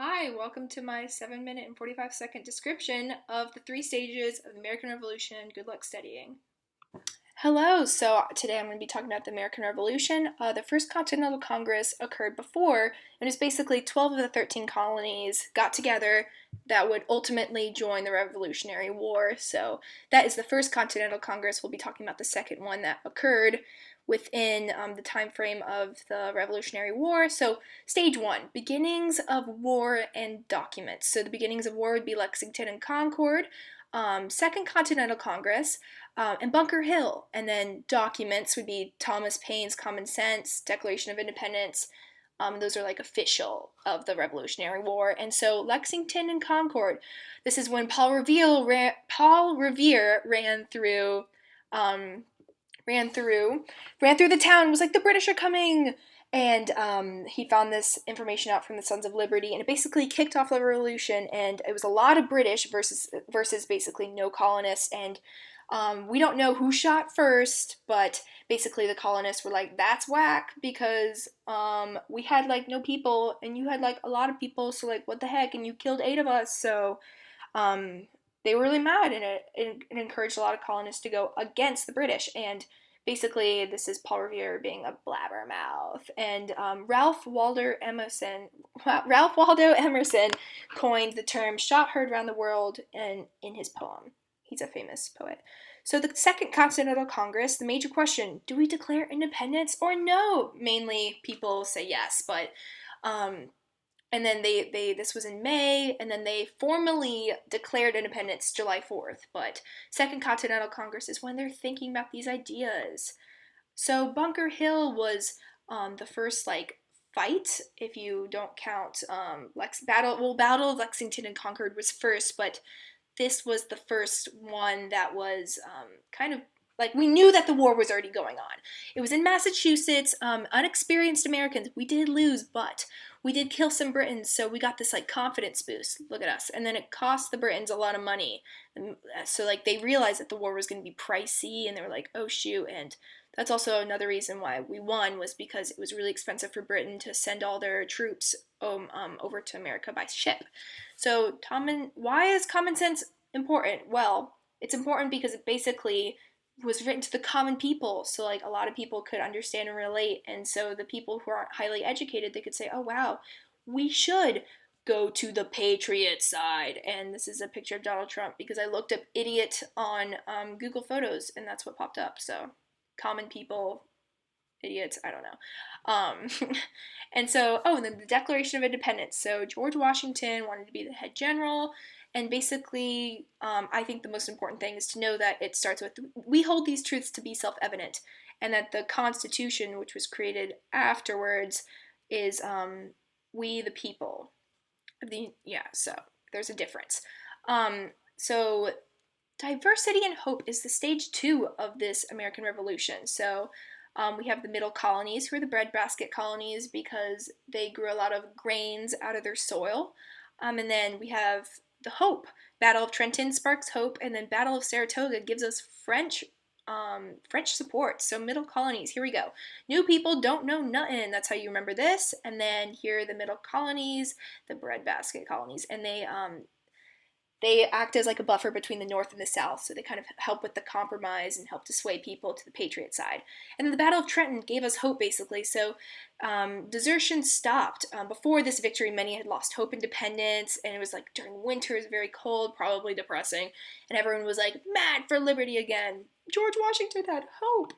Hi, welcome to my 7 minute and 45-second description of the three stages of the American Revolution. Good luck studying. Hello, so today I'm going to be talking about the American Revolution. The First Continental Congress occurred before, and it's basically 12 of the 13 colonies got together that would ultimately join the Revolutionary War. So that is the First Continental Congress. We'll be talking about the second one that occurred within the time frame of the Revolutionary War. So stage one, beginnings of war and documents. So the beginnings of war would be Lexington and Concord. Second Continental Congress, and Bunker Hill. And then documents would be Thomas Paine's Common Sense, Declaration of Independence. Those are like official of the Revolutionary War. And so Lexington and Concord, this is when Paul Revere ran through the town, was like, the British are coming. And he found this information out from the Sons of Liberty, and it basically kicked off the revolution. And it was a lot of British versus basically no colonists. And we don't know who shot first, but basically the colonists were like, "That's whack because we had like no people, and you had like a lot of people. So like, what the heck? And you killed 8 of us." So they were really mad, and it encouraged a lot of colonists to go against the British. And basically, this is Paul Revere being a blabbermouth. And Ralph Waldo Emerson coined the term "shot heard around the world" in his poem. He's a famous poet. So the Second Continental Congress, the major question: do we declare independence or no? Mainly, people say yes, but and then this was in May, and then they formally declared independence July 4th. But Second Continental Congress is when they're thinking about these ideas. So Bunker Hill was the first like fight, if you don't count Battle of Lexington and Concord was first, but this was the first one that was kind of like, we knew that the war was already going on. It was in Massachusetts. Unexperienced Americans, we did lose, but we did kill some Britons, so we got this like confidence boost. Look at us. And then it cost the Britons a lot of money. And so like they realized that the war was going to be pricey, and they were like, "Oh shoot." And that's also another reason why we won, was because it was really expensive for Britain to send all their troops over to America by ship. So why is common sense important? Well, it's important because it basically was written to the common people, so like a lot of people could understand and relate. And so the people who aren't highly educated, they could say, "Oh wow, we should go to the patriot side." And this is a picture of Donald Trump because I looked up idiot on Google Photos, and that's what popped up. So common people, idiots, I don't know. And so, and then the Declaration of Independence. So George Washington wanted to be the head general. And basically, I think the most important thing is to know that it starts with, we hold these truths to be self-evident, and that the Constitution, which was created afterwards, is we the people. So there's a difference. So diversity and hope is the stage 2 of this American Revolution. So we have the middle colonies, who are the breadbasket colonies because they grew a lot of grains out of their soil. And then we have the hope. Battle of Trenton sparks hope, and then Battle of Saratoga gives us French support. So middle colonies, here we go. New people don't know nothing. That's how you remember this. And then here are the middle colonies, the breadbasket colonies, and they act as like a buffer between the North and the South, so they kind of help with the compromise and help to sway people to the Patriot side. And then the Battle of Trenton gave us hope, basically. So desertion stopped. Before this victory, many had lost hope and dependence, and it was like during winter, it was very cold, probably depressing, and everyone was like mad for liberty again. George Washington had hope.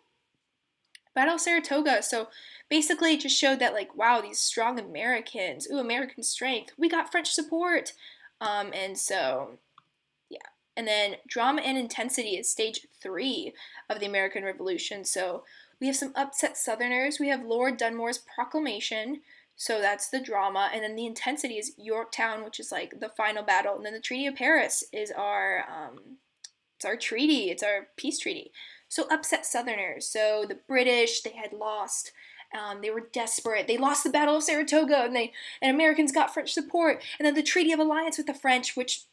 Battle of Saratoga. So basically it just showed that, like, wow, these strong Americans, American strength, we got French support. And so, yeah. And then drama and intensity is stage 3 of the American Revolution. So we have some upset Southerners. We have Lord Dunmore's proclamation. So that's the drama. And then the intensity is Yorktown, which is like the final battle. And then the Treaty of Paris is it's our treaty. It's our peace treaty. So upset Southerners. So the British, they had lost. They were desperate. They lost the Battle of Saratoga, and Americans got French support. And then the Treaty of Alliance with the French, which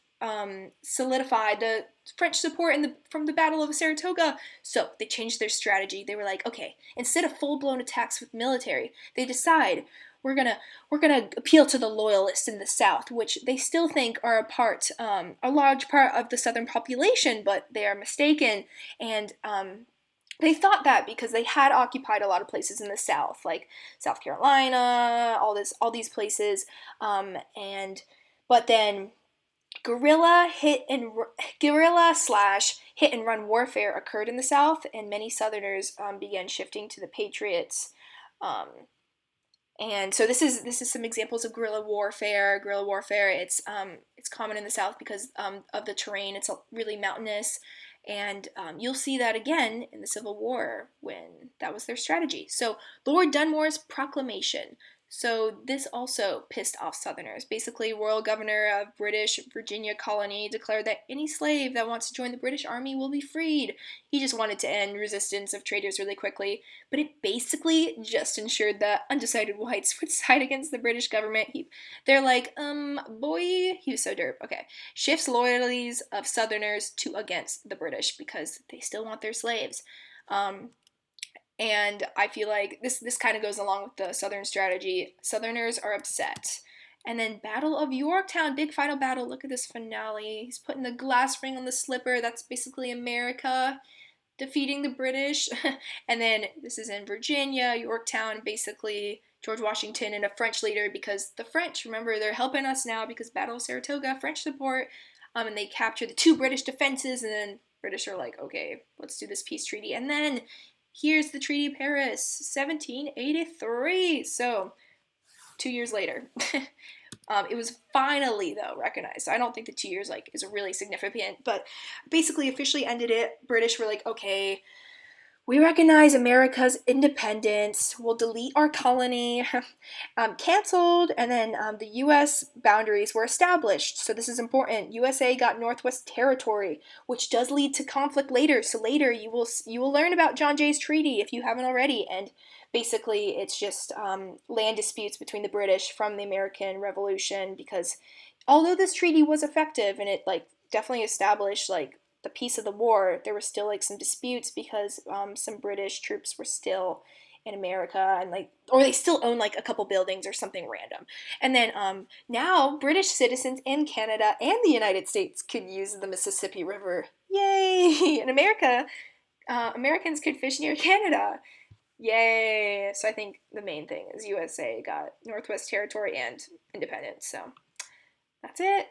solidified the French support from the Battle of Saratoga. So they changed their strategy. They were like, okay, instead of full-blown attacks with military, they decide we're gonna appeal to the loyalists in the South, which they still think are a large part of the Southern population, but they are mistaken. And they thought that because they had occupied a lot of places in the South, like South Carolina, all these places, and but then guerrilla slash hit and run warfare occurred in the South, and many Southerners began shifting to the Patriots. Um, and so this is some examples of guerrilla warfare. Guerrilla warfare, it's common in the South because of the terrain. It's really mountainous, and you'll see that again in the Civil War when that was their strategy. So Lord Dunmore's proclamation. So this also pissed off Southerners. Basically, Royal Governor of British Virginia Colony declared that any slave that wants to join the British Army will be freed. He just wanted to end resistance of traders really quickly, but it basically just ensured that undecided whites would side against the British government. They're like, boy, he was so derp. Okay, shifts loyalties of Southerners to against the British because they still want their slaves. Um, and I feel like this kind of goes along with the Southern strategy. Southerners are upset. And then Battle of Yorktown, big final battle. Look at this finale. He's putting the glass ring on the slipper. That's basically America defeating the British. And then this is in Virginia, Yorktown, basically George Washington and a French leader, because the French, remember, they're helping us now because Battle of Saratoga, French support. And they capture the two British defenses, and then British are like, okay, let's do this peace treaty. And then here's the Treaty of Paris, 1783. So 2 years later. It was finally, though, recognized. So I don't think the 2 years is really significant, but basically officially ended it. British were like, okay, we recognize America's independence. We'll delete our colony. Canceled, and then the U.S. boundaries were established. So this is important. USA got Northwest Territory, which does lead to conflict later. So later you will learn about John Jay's Treaty if you haven't already. And basically, it's just land disputes between the British from the American Revolution. Because although this treaty was effective and it definitely established the peace of the war, there were still some disputes because some British troops were still in America, and or they still own a couple buildings or something random. And then now British citizens in Canada and the United States could use the Mississippi River. Yay! In America, Americans could fish near Canada. Yay! So I think the main thing is USA got Northwest Territory and independence. So that's it.